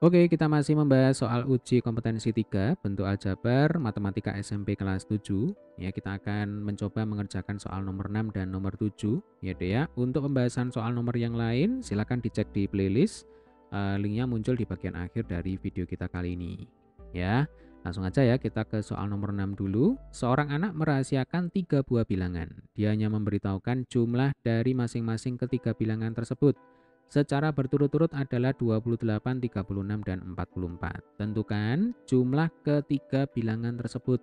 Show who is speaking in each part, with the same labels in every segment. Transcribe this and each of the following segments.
Speaker 1: Oke, kita masih membahas soal uji kompetensi 3 bentuk aljabar matematika SMP kelas 7. Ya, kita akan mencoba mengerjakan soal nomor 6 dan nomor 7 ya, Dek ya. Untuk pembahasan soal nomor yang lain silakan dicek di playlist. Linknya muncul di bagian akhir dari video kita kali ini. Ya, langsung aja ya kita ke soal nomor 6 dulu. Seorang anak merahasiakan 3 buah bilangan. Dia hanya memberitahukan jumlah dari masing-masing ketiga bilangan tersebut secara berturut-turut adalah 28, 36, dan 44. Tentukan jumlah ketiga bilangan tersebut.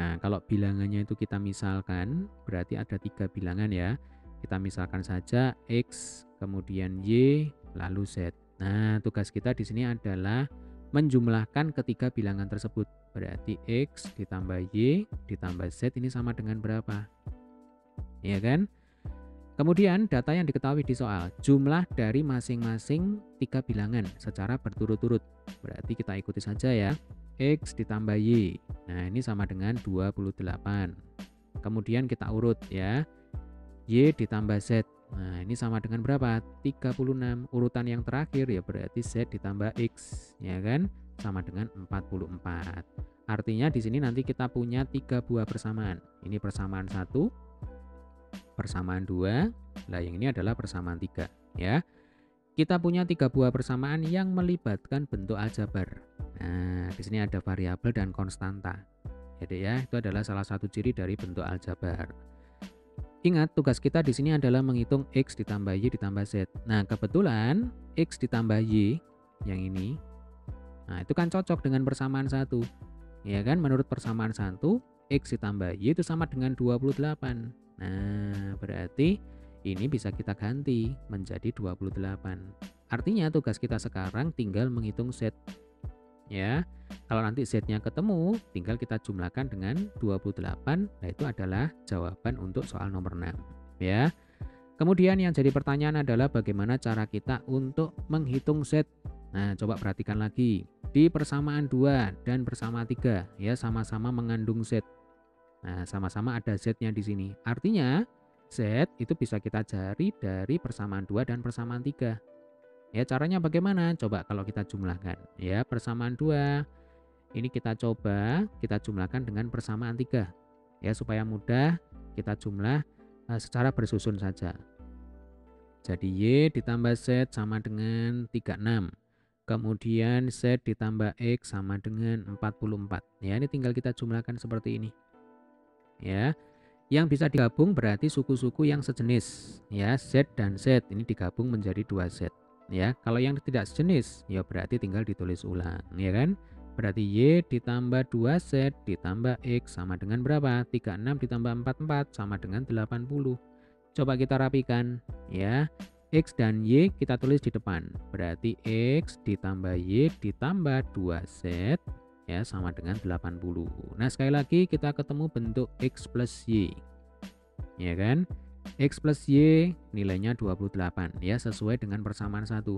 Speaker 1: Nah, kalau bilangannya itu kita misalkan, berarti ada 3 bilangan ya. Kita misalkan saja X, kemudian Y, lalu Z. Nah, tugas kita di sini adalah menjumlahkan ketiga bilangan tersebut. Berarti X ditambah Y ditambah Z ini sama dengan berapa? Ya kan? Kemudian data yang diketahui di soal, jumlah dari masing-masing 3 bilangan secara berturut-turut. Berarti kita ikuti saja ya. X ditambah Y. Nah, ini sama dengan 28. Kemudian kita urut ya. Y ditambah Z. Nah, ini sama dengan berapa? 36. Urutan yang terakhir ya berarti Z ditambah X, ya kan? Sama dengan 44. Artinya di sini nanti kita punya 3 buah persamaan. Ini persamaan 1, persamaan 2, nah yang ini adalah persamaan 3 ya. Kita punya 3 buah persamaan yang melibatkan bentuk aljabar. Nah, di sini ada variabel dan konstanta. Jadi ya, itu adalah salah satu ciri dari bentuk aljabar. Ingat, tugas kita di sini adalah menghitung X ditambah Y ditambah Z. Nah, kebetulan X ditambah Y yang ini, nah itu kan cocok dengan persamaan 1. Ya kan, menurut persamaan 1, X ditambah Y itu sama dengan 28. Nah, berarti ini bisa kita ganti menjadi 28. Artinya tugas kita sekarang tinggal menghitung Z. Ya, kalau nanti Z-nya ketemu, tinggal kita jumlahkan dengan 28. Nah, itu adalah jawaban untuk soal nomor 6. Ya. Kemudian yang jadi pertanyaan adalah bagaimana cara kita untuk menghitung Z. Nah, coba perhatikan lagi. Di persamaan 2 dan persamaan 3, ya sama-sama mengandung Z. Nah, sama-sama ada Z-nya di sini. Artinya, Z itu bisa kita cari dari persamaan 2 dan persamaan 3. Ya, caranya bagaimana? Coba kalau kita jumlahkan. Ya, persamaan 2 ini kita coba kita jumlahkan dengan persamaan 3. Ya, supaya mudah kita jumlah secara bersusun saja. Jadi Y ditambah Z sama dengan 36. Kemudian Z ditambah X sama dengan 44. Ya, ini tinggal kita jumlahkan seperti ini. Ya, yang bisa digabung berarti suku-suku yang sejenis. Ya, Z dan Z ini digabung menjadi 2Z. Ya, kalau yang tidak sejenis, ya berarti tinggal ditulis ulang, ya kan? Berarti Y ditambah 2Z ditambah X sama dengan berapa? 36 ditambah 44 sama dengan 80. Coba kita rapikan, ya. X dan Y kita tulis di depan. Berarti X ditambah Y ditambah 2Z ya sama dengan 80. Nah, sekali lagi kita ketemu bentuk X plus Y. Ya kan? X plus Y nilainya 28 ya sesuai dengan persamaan 1.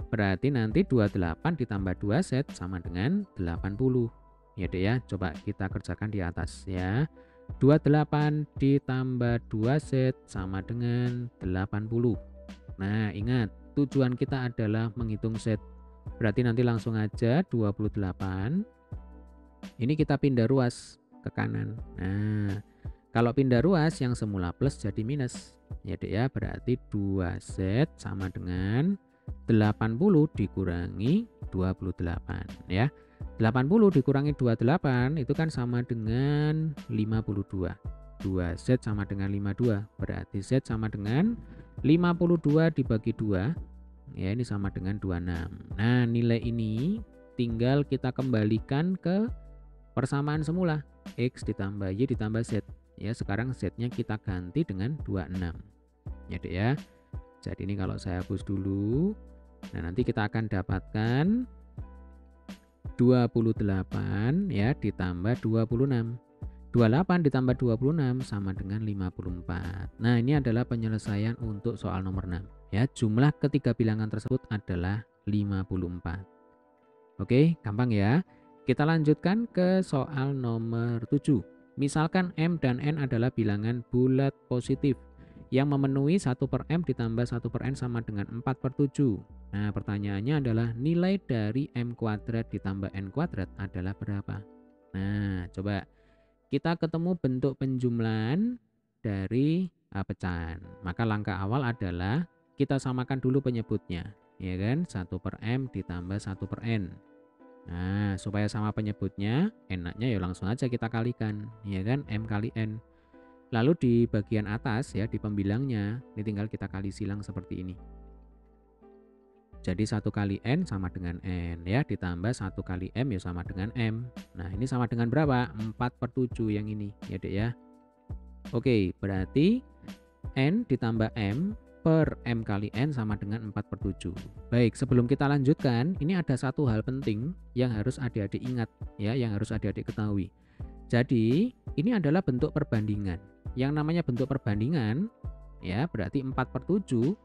Speaker 1: Berarti nanti 28 ditambah 2Z sama dengan 80. Ya deh ya, coba kita kerjakan di atas ya. 28 ditambah 2Z sama dengan 80. Nah, ingat, tujuan kita adalah menghitung Z. Berarti nanti langsung aja 28. Ini kita pindah ruas ke kanan. Nah, kalau pindah ruas yang semula plus jadi minus. Ya dek ya, berarti 2Z sama dengan 80 dikurangi 28 ya. 80 dikurangi 28 itu kan sama dengan 52. 2Z sama dengan 52. Berarti Z sama dengan 52 dibagi 2. Ya, ini sama dengan 26. Nah, nilai ini tinggal kita kembalikan ke persamaan semula. X ditambah Y ditambah Z. Ya, sekarang Z-nya kita ganti dengan 26. Ya, Dek ya. Jadi ini kalau saya hapus dulu. Nah, nanti kita akan dapatkan 28 ya ditambah 26. 28 ditambah 26 sama dengan 54. Nah, ini adalah penyelesaian untuk soal nomor 6. Ya, jumlah ketiga bilangan tersebut adalah 54. Oke, gampang ya. Kita lanjutkan ke soal nomor 7. Misalkan M dan N adalah bilangan bulat positif. yang memenuhi 1/m ditambah 1/n sama dengan 4/7. Nah, pertanyaannya adalah nilai dari m kuadrat ditambah n kuadrat adalah berapa? Nah, coba kita ketemu bentuk penjumlahan dari pecahan. Maka langkah awal adalah kita samakan dulu penyebutnya, ya kan? 1/m ditambah 1/n. Nah, supaya sama penyebutnya, enaknya ya langsung aja kita kalikan, ya kan? M kali n. Lalu di bagian atas ya, di pembilangnya, ini tinggal kita kali silang seperti ini. Jadi 1 kali n sama dengan n ya, ditambah 1 kali m ya sama dengan m. Nah, ini sama dengan berapa? 4/7 yang ini ya Dek ya. Oke, berarti n ditambah m per m kali n sama dengan 4/7. Baik, sebelum kita lanjutkan, ini ada satu hal penting yang harus adik-adik ingat ya, yang harus adik-adik ketahui. Jadi, ini adalah bentuk perbandingan. Yang namanya bentuk perbandingan ya, berarti 4/7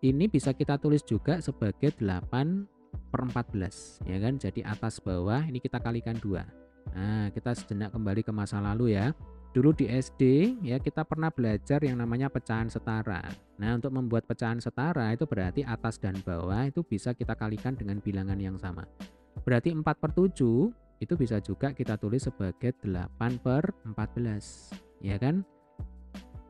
Speaker 1: ini bisa kita tulis juga sebagai 8/14 ya kan. Jadi atas bawah ini kita kalikan 2. Nah, kita sejenak kembali ke masa lalu ya. Dulu di SD ya kita pernah belajar yang namanya pecahan setara. Nah, untuk membuat pecahan setara itu berarti atas dan bawah itu bisa kita kalikan dengan bilangan yang sama. Berarti 4/7 itu bisa juga kita tulis sebagai 8/14 ya kan.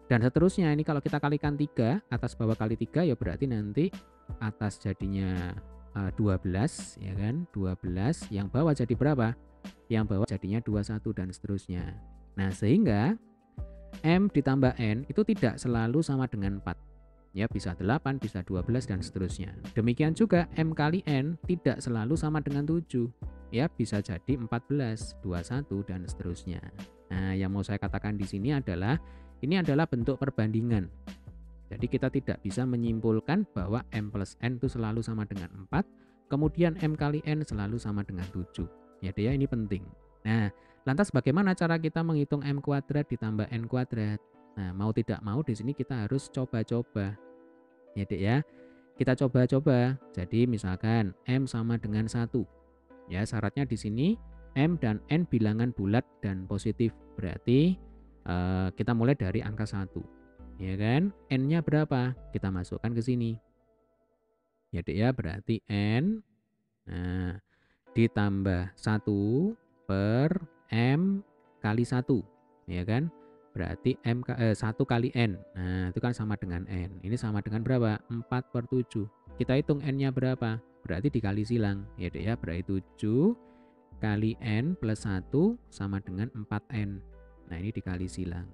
Speaker 1: Dan seterusnya ini kalau kita kalikan 3, atas bawah kali 3 ya berarti nanti atas jadinya 12 ya kan, 12, yang bawah jadi berapa? Yang bawah jadinya 21 dan seterusnya. Nah, sehingga m ditambah n itu tidak selalu sama dengan 4. Ya, bisa 8, bisa 12 dan seterusnya. Demikian juga m kali n tidak selalu sama dengan 7. Ya, bisa jadi 14, 21 dan seterusnya. Nah, yang mau saya katakan di sini adalah ini adalah bentuk perbandingan. Jadi kita tidak bisa menyimpulkan bahwa m plus n itu selalu sama dengan 4, kemudian m kali n selalu sama dengan 7. Ya Dek ya, ini penting. Nah, lantas bagaimana cara kita menghitung m kuadrat ditambah n kuadrat? Nah, mau tidak mau di sini kita harus coba-coba. Ya Dek ya, kita coba-coba. Jadi misalkan m sama dengan 1. Ya, syaratnya di sini m dan n bilangan bulat dan positif. Berarti kita mulai dari angka 1. Ya kan? N-nya berapa? Kita masukkan ke sini. Ya Dek ya, berarti n ditambah 1 per m kali 1. Ya kan? Berarti 1 kali n. Nah, itu kan sama dengan n. Ini sama dengan berapa? 4/7. Kita hitung n-nya berapa? Berarti dikali silang. Ya Dek ya, berarti 7 kali n plus 1 sama dengan 4n. Nah, ini dikali silang.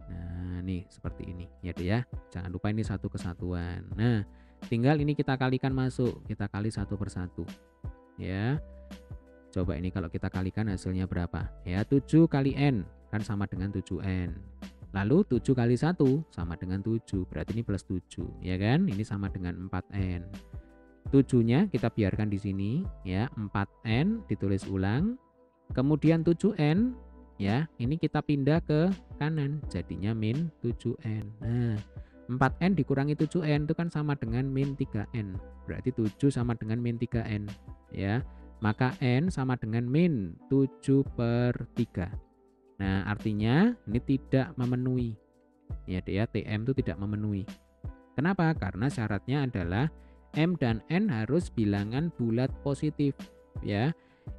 Speaker 1: Nah, nih seperti ini ya Dek ya. Jangan lupa ini satu kesatuan. Nah, tinggal ini kita kalikan masuk. Kita kali 1/1 ya. Coba ini kalau kita kalikan hasilnya berapa? Ya, 7 kali n kan sama dengan 7n. Lalu 7 kali 1 sama dengan 7. Berarti ini plus 7 ya kan? Ini sama dengan 4n. 7-nya kita biarkan di sini ya. 4n ditulis ulang. Kemudian 7n ya, ini kita pindah ke kanan jadinya min 7n. Nah, 4n dikurangi 7n itu kan sama dengan min 3n. Berarti 7 sama dengan min 3n ya. Maka n sama dengan min 7/3. Nah, artinya ini tidak memenuhi. Ya Dek ya, TM itu tidak memenuhi. Kenapa? Karena syaratnya adalah m dan n harus bilangan bulat positif ya.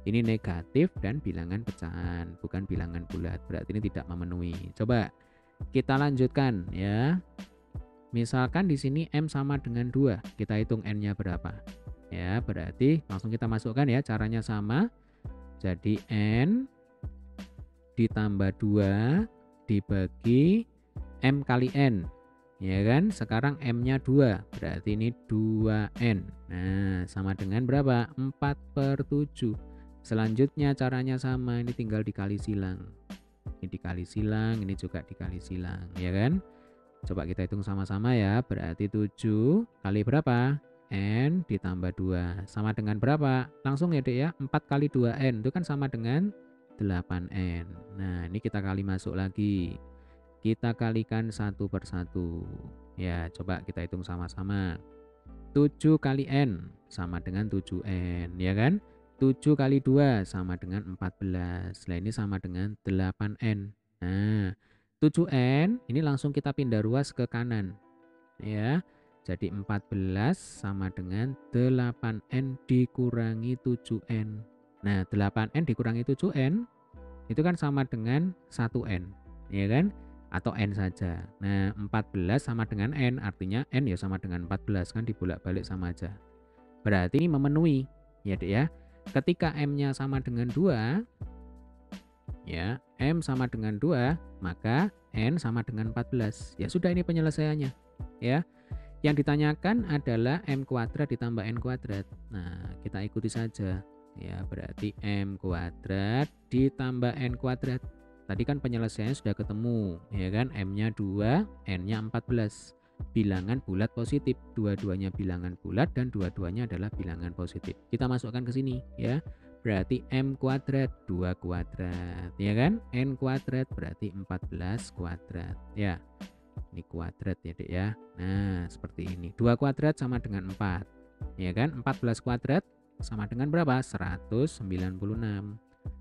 Speaker 1: Ini negatif dan bilangan pecahan, bukan bilangan bulat. Berarti ini tidak memenuhi. Coba kita lanjutkan ya. Misalkan di sini m sama dengan 2, kita hitung n-nya berapa? Ya, berarti langsung kita masukkan ya, caranya sama. Jadi n ditambah 2 dibagi m kali n. Ya kan? Sekarang m-nya 2, berarti ini 2n. Nah, sama dengan berapa? 4/7. Selanjutnya caranya sama, ini tinggal dikali silang. Ini dikali silang, ini juga dikali silang, ya kan? Coba kita hitung sama-sama ya. Berarti 7 kali berapa? N ditambah 2 sama dengan berapa? Langsung ya Dek ya, 4 kali 2n itu kan sama dengan 8n. Nah, ini kita kali masuk lagi. Kita kalikan 1/1. Ya, coba kita hitung sama-sama. 7 kali n sama dengan 7n, ya kan? 7 kali 2 sama dengan 14. Nah, ini sama dengan 8n. Nah, 7N ini langsung kita pindah ruas ke kanan ya. Jadi 14 sama dengan 8N dikurangi 7N. Nah, 8N dikurangi 7N itu kan sama dengan 1N, ya kan? Atau N saja. Nah, 14 sama dengan N, artinya N ya sama dengan 14 kan, dibolak-balik sama aja. Berarti ini memenuhi, ya Dek ya. Ketika M-nya sama dengan 2, ya, M sama dengan 2, maka N sama dengan 14. Ya sudah, ini penyelesaiannya, ya. Yang ditanyakan adalah M kuadrat ditambah N kuadrat. Nah, kita ikuti saja. Ya, berarti M kuadrat ditambah N kuadrat. Tadi kan penyelesaiannya sudah ketemu, ya kan? M-nya 2, N-nya 14. Bilangan bulat positif, dua-duanya bilangan bulat dan dua-duanya adalah bilangan positif. Kita masukkan ke sini, ya. Berarti M kuadrat 2 kuadrat, ya kan? N kuadrat berarti 14 kuadrat, ya. Ini kuadrat ya Dek ya. Nah, seperti ini. 2 kuadrat sama dengan 4. Ya kan? 14 kuadrat sama dengan berapa? 196.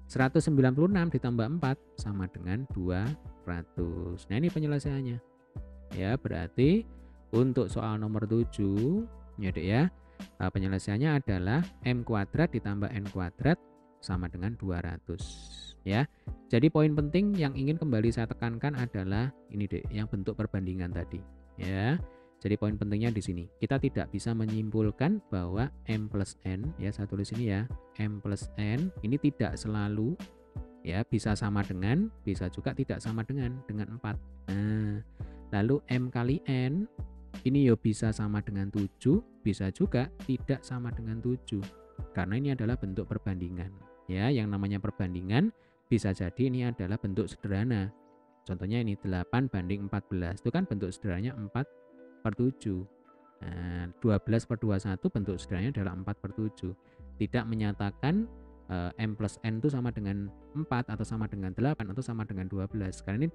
Speaker 1: 196 ditambah 4 sama dengan 200. Nah, ini penyelesaiannya. Ya, berarti untuk soal nomor 7 ya Dek ya. Penyelesaiannya adalah M kuadrat ditambah N kuadrat sama dengan 200. Ya. Jadi poin penting yang ingin kembali saya tekankan adalah ini Dek, yang bentuk perbandingan tadi, ya. Jadi poin pentingnya di sini. Kita tidak bisa menyimpulkan bahwa M plus N, ya saya tulis ini ya, M plus N ini tidak selalu ya bisa sama dengan, bisa juga tidak sama dengan 4. Nah, lalu M kali N ini ya bisa sama dengan 7, bisa juga tidak sama dengan 7. Karena ini adalah bentuk perbandingan. Ya, yang namanya perbandingan bisa jadi ini adalah bentuk sederhana. Contohnya ini 8 banding 14. Itu kan bentuk sederhananya 4/7. Nah, 12 per 21 bentuk sederhananya adalah 4/7. Tidak menyatakan M plus N itu sama dengan 4 atau sama dengan 8 atau sama dengan 12. Karena ini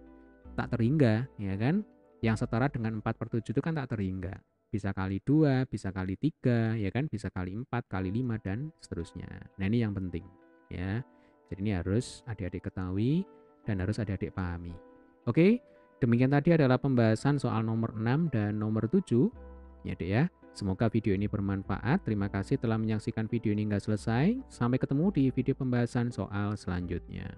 Speaker 1: tak terhingga, ya kan? Yang setara dengan 4/7 itu kan tak terhingga. Bisa kali 2, bisa kali 3, ya kan? Bisa kali 4, kali 5 dan seterusnya. Nah, ini yang penting, ya. Jadi ini harus adik-adik ketahui dan harus adik-adik pahami. Oke, demikian tadi adalah pembahasan soal nomor 6 dan nomor 7. Ya Dek ya, semoga video ini bermanfaat. Terima kasih telah menyaksikan video ini hingga selesai. Sampai ketemu di video pembahasan soal selanjutnya.